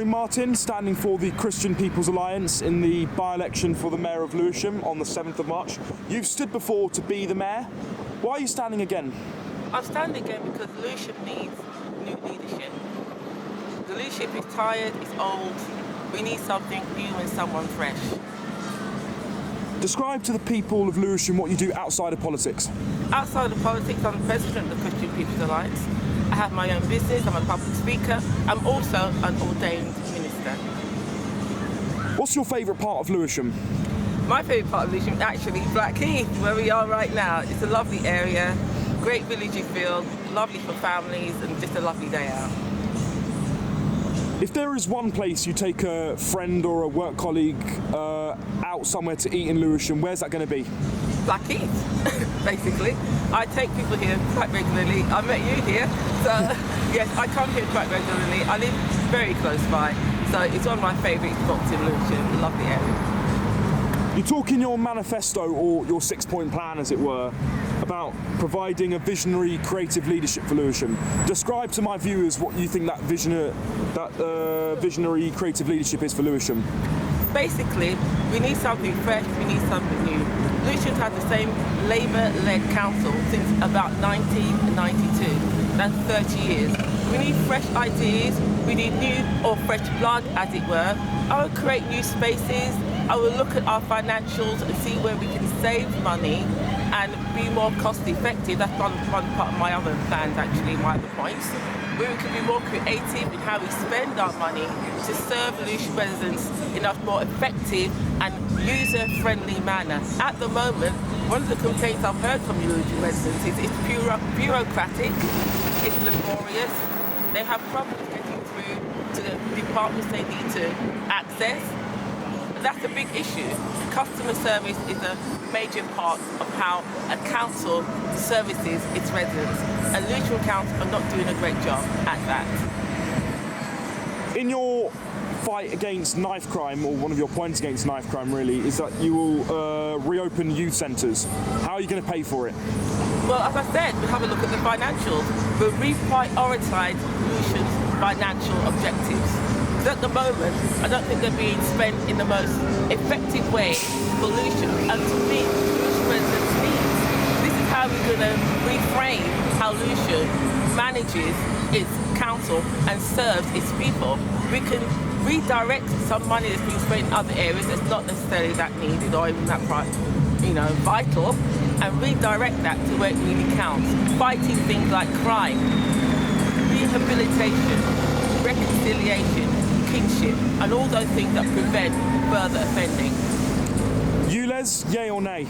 Maureen Martin, standing for the Christian People's Alliance in the by-election for the Mayor of Lewisham on the 7th of March. You've stood before to be the Mayor. Why are you standing again? I'm standing again because Lewisham needs new leadership. The leadership is tired, it's old. We need something new and someone fresh. Describe to the people of Lewisham what you do outside of politics. Outside of politics, I'm the president of the Christian People's Alliance. I have my own business, I'm a public speaker. I'm also an ordained minister. What's your favourite part of Lewisham? My favourite part of Lewisham is actually Blackheath, where we are right now. It's a lovely area, great village you feel, lovely for families and just a lovely day out. If there is one place you take a friend or a work colleague out somewhere to eat in Lewisham, where's that going to be? Blackheath, basically. I take people here quite regularly. I met you here, so yes, I come here quite regularly. I live very close by, so it's one of my favourite spots in Lewisham, lovely area. You talk in your manifesto, or your six-point plan as it were, about providing a visionary creative leadership for Lewisham. Describe to my viewers what you think that visionary creative leadership is for Lewisham. Basically, we need something fresh, we need something new. Lewisham had the same Labour-led council since about 1992. That's 30 years. We need fresh ideas, we need new or fresh blood, as it were. I will create new spaces, I will look at our financials and see where we can save money and be more cost effective. That's one part of my other plans, actually, my other points. Where we can be more creative in how we spend our money to serve Lewisham residents in a more effective and user-friendly manner. At the moment, one of the complaints I've heard from Lewisham residents is it's bureaucratic, it's laborious, they have problems getting through to the departments they need to access. That's a big issue. Customer service is a major part of how a council services its residents, and Lewisham Council are not doing a great job at that. In your fight against knife crime, or one of your points against knife crime really, is that you will reopen youth centres. How are you going to pay for it? Well, as I said, we have a look at the financials. We'll reprioritise Lewisham's financial objectives. Because at the moment, I don't think they're being spent in the most effective way for Lewisham and to meet Lewisham residents' needs. This is how we're going to reframe how Lewisham manages its council and serves its people. We can redirect some money that's being spent in other areas that's not necessarily that needed or even that vital, and redirect that to where it really counts. Fighting things like crime, rehabilitation, reconciliation, kingship, and all those things that prevent further offending. You, Les, yay or nay?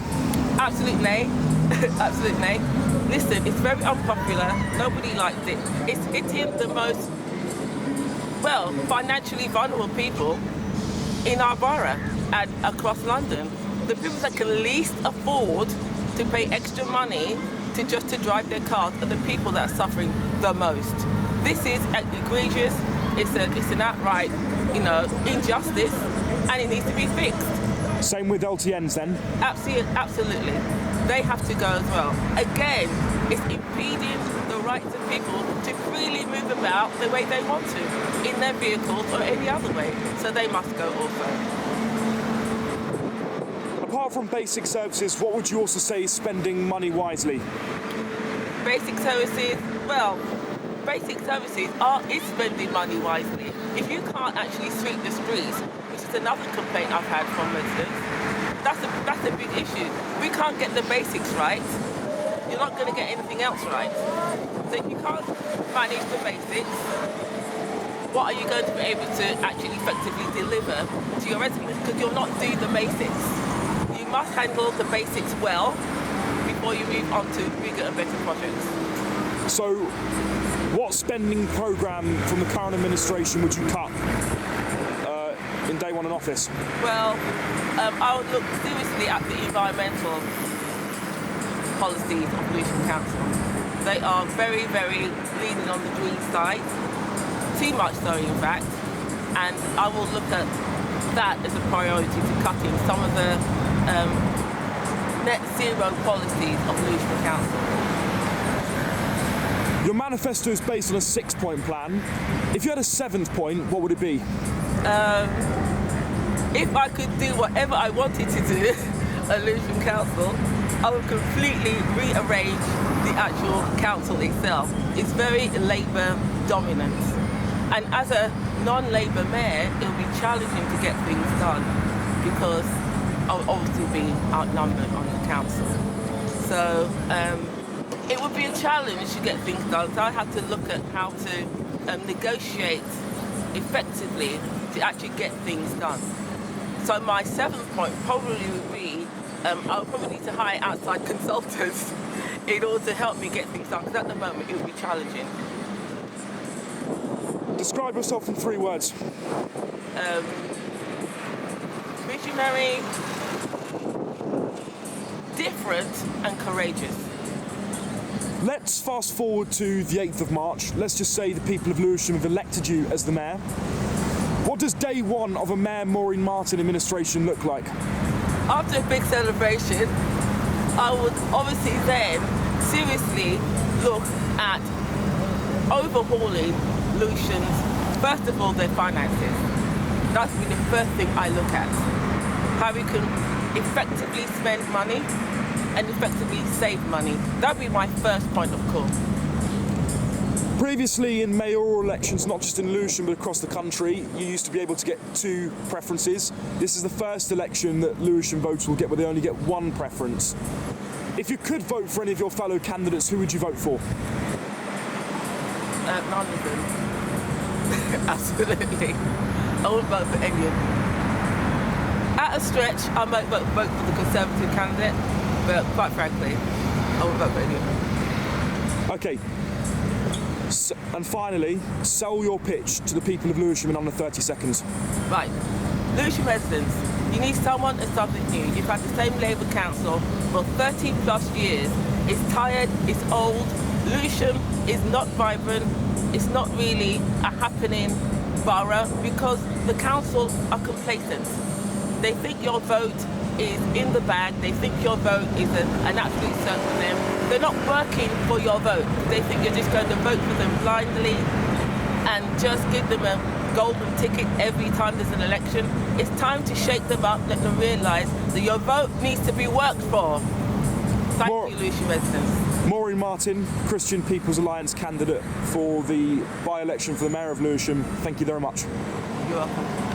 Absolute nay. Absolute nay. Listen, it's very unpopular. Nobody likes it. It's hitting the most, financially vulnerable people in our borough and across London. The people that can least afford to pay extra money to drive their cars are the people that are suffering the most. This is egregious. It's an outright, injustice, and it needs to be fixed. Same with LTNs then? Absolutely. They have to go as well. Again, it's impeding the rights of people to freely move about the way they want to, in their vehicles or any other way. So they must go also. Apart from basic services, what would you also say is spending money wisely? Basic services, is spending money wisely. If you can't actually sweep the streets, which is another complaint I've had from residents, that's a big issue. We can't get the basics right, you're not going to get anything else right. So if you can't manage the basics, what are you going to be able to actually effectively deliver to your residents? Because you're not doing the basics. You must handle the basics well before you move on to bigger and better projects. So, what spending programme from the current administration would you cut in day one in office? Well, I would look seriously at the environmental policies of Lewisham Council. They are very, very leaning on the green side, too much so in fact, and I will look at that as a priority to cutting some of the net zero policies of Lewisham Council. Your manifesto is based on a six-point plan. If you had a seventh point, what would it be? If I could do whatever I wanted to do at Lewisham Council, I would completely rearrange the actual council itself. It's very Labour dominant. And as a non-Labour mayor, it will be challenging to get things done because I'll obviously be outnumbered on the council. So it would be a challenge to get things done. So I have to look at how to negotiate effectively to actually get things done. So my seventh point probably would be I'll probably need to hire outside consultants in order to help me get things done, because at the moment it would be challenging. Describe yourself in 3 words. Visionary, different and courageous. Let's fast forward to the 8th of March. Let's just say the people of Lewisham have elected you as the mayor. What does day one of a Mayor Maureen Martin administration look like? After a big celebration, I would obviously then seriously look at overhauling Lewisham's, first of all, their finances. That's really the first thing I look at. How we can effectively spend money and effectively save money. That would be my first point of call. Previously in mayoral elections, not just in Lewisham but across the country, you used to be able to get 2 preferences. This is the first election that Lewisham voters will get where they only get 1 preference. If you could vote for any of your fellow candidates, who would you vote for? None of them. Absolutely. I wouldn't vote for any of them. At a stretch, I might vote for the Conservative candidate, but quite frankly, I wouldn't vote for any of them. Okay. And finally, sell your pitch to the people of Lewisham in under 30 seconds. Right. Lewisham residents, you need someone and something new. You've had the same Labour council for 30 plus years. It's tired, it's old. Lewisham is not vibrant. It's not really a happening borough because the council are complacent. They think your vote is in the bag. They think your vote is an absolute cert for them. They're not working for your vote. They think you're just going to vote for them blindly and just give them a golden ticket every time there's an election. It's time to shake them up, let them realise that your vote needs to be worked for. Thank you, Lewisham residents. Maureen Martin, Christian People's Alliance candidate for the by-election for the Mayor of Lewisham. Thank you very much. You're welcome.